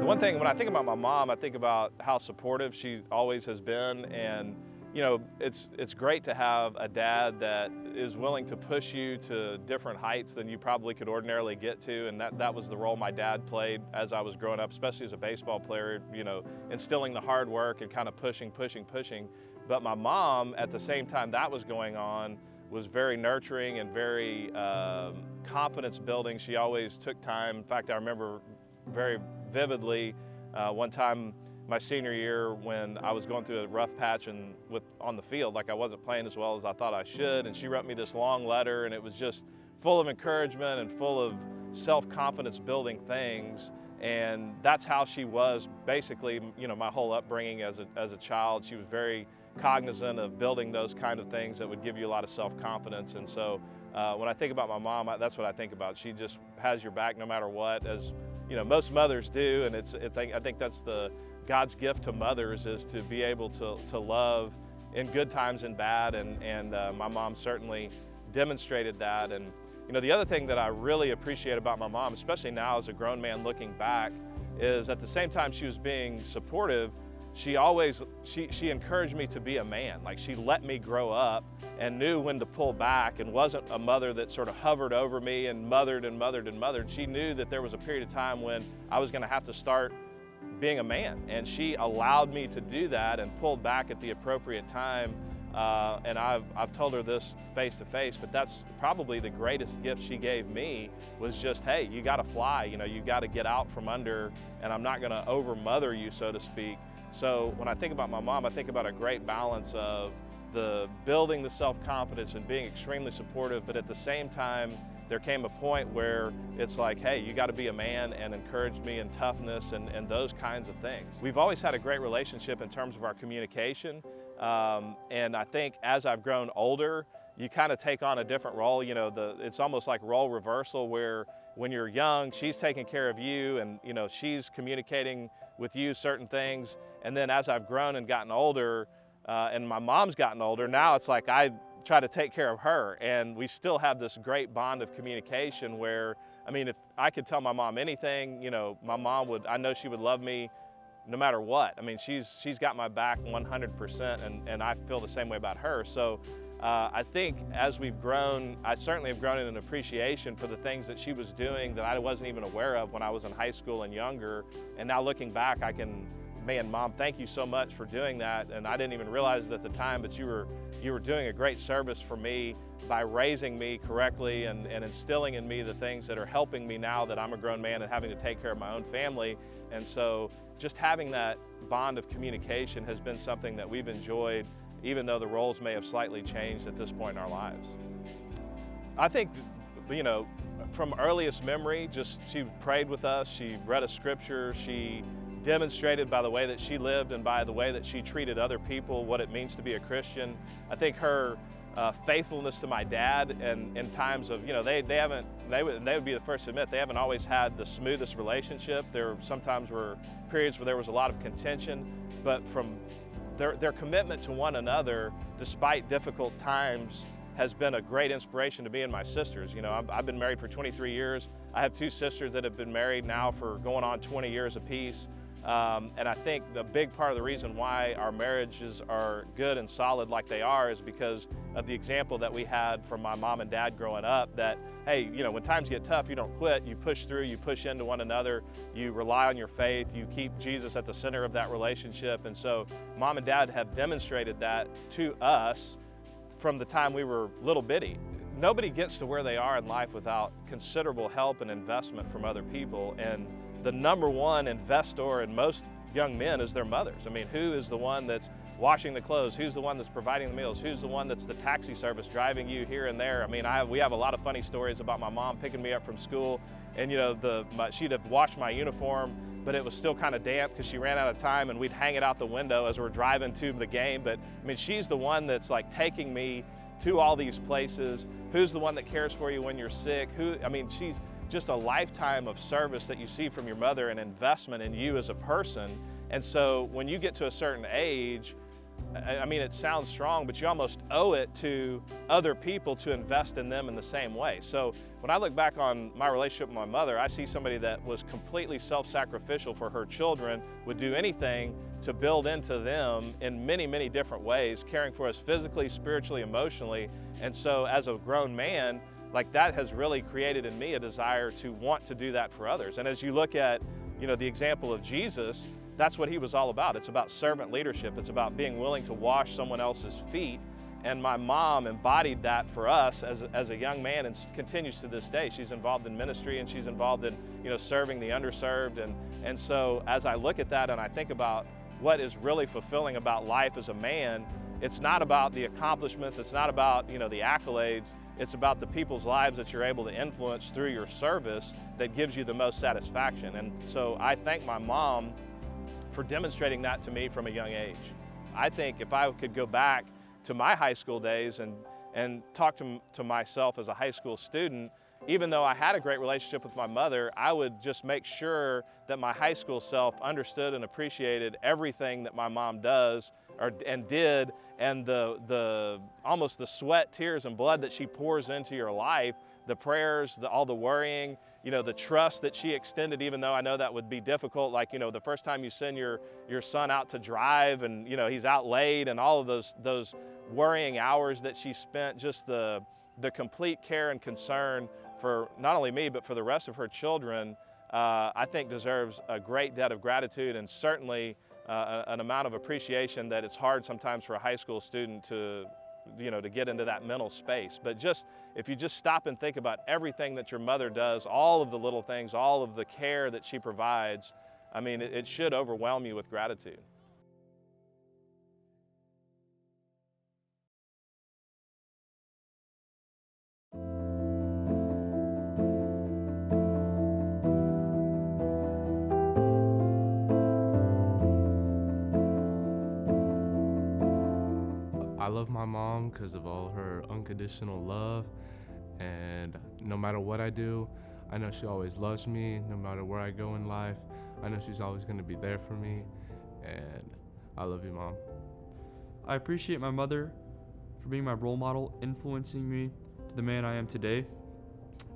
One thing, when I think about my mom, I think about how supportive she always has been. And you know, it's great to have a dad that is willing to push you to different heights than you probably could ordinarily get to. And that was the role my dad played as I was growing up, especially as a baseball player, you know, instilling the hard work and kind of pushing. But my mom, at the same time that was going on, was very nurturing and very confidence building. She always took time. In fact, I remember very vividly one time my senior year when I was going through a rough patch and on the field, like I wasn't playing as well as I thought I should, and she wrote me this long letter, and it was just full of encouragement and full of self-confidence building things. And that's how she was basically, you know, my whole upbringing as a child. She was very cognizant of building those kind of things that would give you a lot of self-confidence. And so when I think about my mom, that's what I think about. She just has your back no matter what, as you know, most mothers do. And I think that's God's gift to mothers, is to be able to love in good times and bad. And my mom certainly demonstrated that. And you know, the other thing that I really appreciate about my mom, especially now as a grown man looking back, is at the same time she was being supportive, she encouraged me to be a man. Like, she let me grow up and knew when to pull back, and wasn't a mother that sort of hovered over me and mothered. She knew that there was a period of time when I was going to have to start being a man, and she allowed me to do that and pulled back at the appropriate time. And I've told her this face to face, but that's probably the greatest gift she gave me, was just, hey, you got to fly, you know, you got to get out from under, and I'm not going to over mother you, so to speak. So when I think about my mom, I think about a great balance of building the self-confidence and being extremely supportive, but at the same time, there came a point where it's like, hey, you got to be a man, and encouraged me in toughness and those kinds of things. We've always had a great relationship in terms of our communication. And I think as I've grown older, you kind of take on a different role. You know, it's almost like role reversal, where when you're young, she's taking care of you, and you know, she's communicating with you certain things. And then as I've grown and gotten older, and my mom's gotten older, now it's like I try to take care of her, and we still have this great bond of communication where, I mean, if I could tell my mom anything, you know, my mom I know she would love me no matter what. I mean, she's got my back 100%, and I feel the same way about her. So I think as we've grown, I certainly have grown in an appreciation for the things that she was doing that I wasn't even aware of when I was in high school and younger. And now looking back, man, Mom, thank you so much for doing that. And I didn't even realize it at the time, but you were doing a great service for me by raising me correctly and instilling in me the things that are helping me now that I'm a grown man and having to take care of my own family. And so just having that bond of communication has been something that we've enjoyed, even though the roles may have slightly changed at this point in our lives. I think, you know, from earliest memory, just she prayed with us, she read a scripture, she demonstrated by the way that she lived and by the way that she treated other people what it means to be a Christian. I think her faithfulness to my dad, and in times of, you know, they would be the first to admit they haven't always had the smoothest relationship. There sometimes were periods where there was a lot of contention, but from their commitment to one another, despite difficult times, has been a great inspiration to me and my sisters. You know, I've been married for 23 years. I have two sisters that have been married now for going on 20 years apiece. And I think the big part of the reason why our marriages are good and solid like they are is because of the example that we had from my mom and dad growing up, that, hey, you know, when times get tough, you don't quit, you push through, you push into one another, you rely on your faith, you keep Jesus at the center of that relationship. And so Mom and Dad have demonstrated that to us from the time we were little bitty. Nobody gets to where they are in life without considerable help and investment from other people. And the number one investor in most young men is their mothers. I mean, who is the one that's washing the clothes? Who's the one that's providing the meals? Who's the one that's the taxi service driving you here and there? I mean, we have a lot of funny stories about my mom picking me up from school, and you know, she'd have washed my uniform, but it was still kind of damp because she ran out of time, and we'd hang it out the window as we're driving to the game. But I mean, she's the one that's like taking me to all these places. Who's the one that cares for you when you're sick? She's just a lifetime of service that you see from your mother, and investment in you as a person. And so when you get to a certain age, I mean, it sounds strong, but you almost owe it to other people to invest in them in the same way. So when I look back on my relationship with my mother, I see somebody that was completely self-sacrificial for her children, would do anything to build into them in many, many different ways, caring for us physically, spiritually, emotionally. And so as a grown man, like, that has really created in me a desire to want to do that for others. And as you look at, the example of Jesus, that's what he was all about. It's about servant leadership. It's about being willing to wash someone else's feet. And my mom embodied that for us as a young man, and continues to this day. She's involved in ministry, and she's involved in, serving the underserved. And so as I look at that and I think about what is really fulfilling about life as a man, it's not about the accomplishments. It's not about, the accolades. It's about the people's lives that you're able to influence through your service that gives you the most satisfaction. And so I thank my mom for demonstrating that to me from a young age. I think if I could go back to my high school days and talk to myself as a high school student, even though I had a great relationship with my mother, I would just make sure that my high school self understood and appreciated everything that my mom does and did, and the almost the sweat, tears, and blood that she pours into your life, the prayers, all the worrying, the trust that she extended, even though I know that would be difficult. Like, the first time you send your son out to drive, and he's out late, and all of those worrying hours that she spent, just the complete care and concern for not only me, but for the rest of her children, I think deserves a great debt of gratitude, and certainly an amount of appreciation that it's hard sometimes for a high school student to get into that mental space. But if you just stop and think about everything that your mother does, all of the little things, all of the care that she provides, I mean, it should overwhelm you with gratitude. I love my mom because of all her unconditional love, and no matter what I do, I know she always loves me. No matter where I go in life, I know she's always going to be there for me, and I love you, Mom. I appreciate my mother for being my role model, influencing me to the man I am today,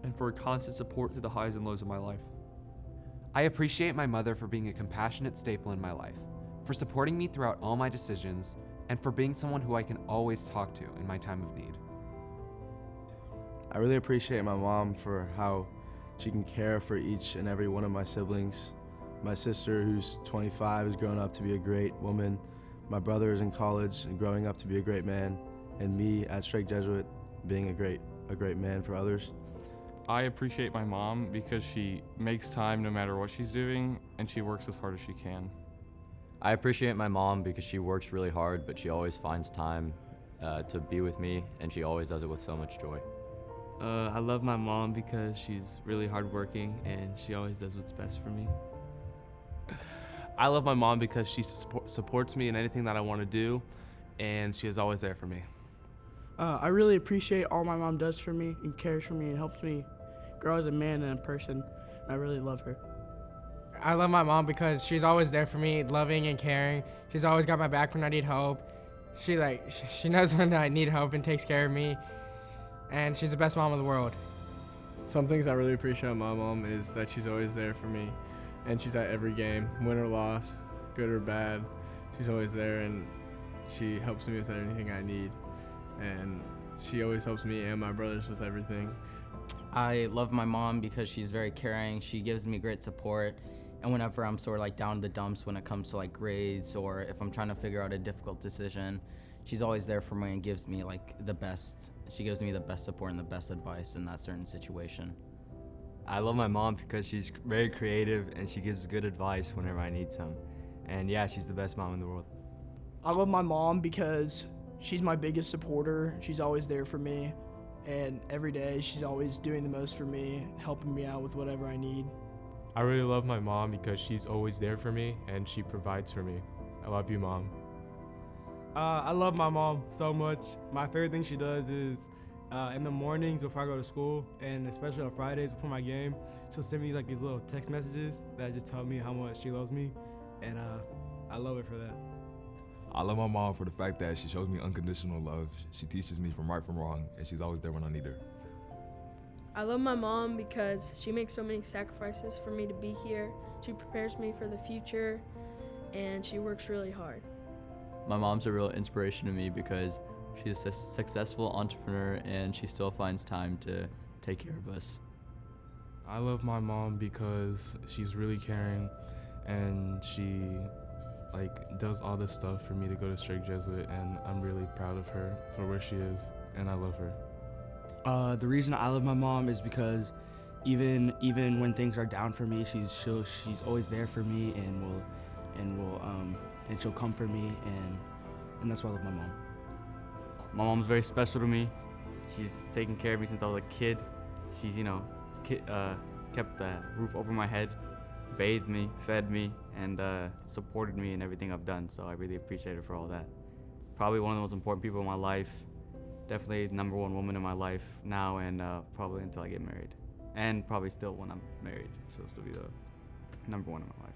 and for her constant support through the highs and lows of my life. I appreciate my mother for being a compassionate staple in my life, for supporting me throughout all my decisions, and for being someone who I can always talk to in my time of need. I really appreciate my mom for how she can care for each and every one of my siblings. My sister, who's 25, has grown up to be a great woman. My brother is in college and growing up to be a great man. And me at Strake Jesuit being a great man for others. I appreciate my mom because she makes time no matter what she's doing, and she works as hard as she can. I appreciate my mom because she works really hard, but she always finds time to be with me, and she always does it with so much joy. I love my mom because she's really hardworking and she always does what's best for me. I love my mom because she supports me in anything that I want to do, and she is always there for me. I really appreciate all my mom does for me and cares for me and helps me grow as a man and a person. I really love her. I love my mom because she's always there for me, loving and caring. She's always got my back when I need help. She knows when I need help and takes care of me, and she's the best mom in the world. Some things I really appreciate about my mom is that she's always there for me, and she's at every game, win or loss, good or bad. She's always there, and she helps me with anything I need, and she always helps me and my brothers with everything. I love my mom because she's very caring. She gives me great support. And whenever I'm sort of like down in the dumps when it comes to like grades, or if I'm trying to figure out a difficult decision, she's always there for me and gives me like the best. She gives me the best support and the best advice in that certain situation. I love my mom because she's very creative and she gives good advice whenever I need some. And yeah, she's the best mom in the world. I love my mom because she's my biggest supporter. She's always there for me. And every day she's always doing the most for me, helping me out with whatever I need. I really love my mom because she's always there for me and she provides for me. I love you, Mom. I love my mom so much. My favorite thing she does is in the mornings before I go to school, and especially on Fridays before my game, she'll send me like these little text messages that just tell me how much she loves me, and I love it for that. I love my mom for the fact that she shows me unconditional love. She teaches me from right from wrong, and she's always there when I need her. I love my mom because she makes so many sacrifices for me to be here. She prepares me for the future, and she works really hard. My mom's a real inspiration to me because she's a successful entrepreneur and she still finds time to take care of us. I love my mom because she's really caring and she does all this stuff for me to go to Straight Jesuit, and I'm really proud of her for where she is, and I love her. The reason I love my mom is because even when things are down for me, she's always there for me and she'll comfort me, and that's why I love my mom. My mom's very special to me. She's taken care of me since I was a kid. She's kept the roof over my head, bathed me, fed me, and supported me in everything I've done. So I really appreciate her for all that. Probably one of the most important people in my life. Definitely number one woman in my life now, and probably until I get married. And probably still when I'm married. She'll still be the number one in my life.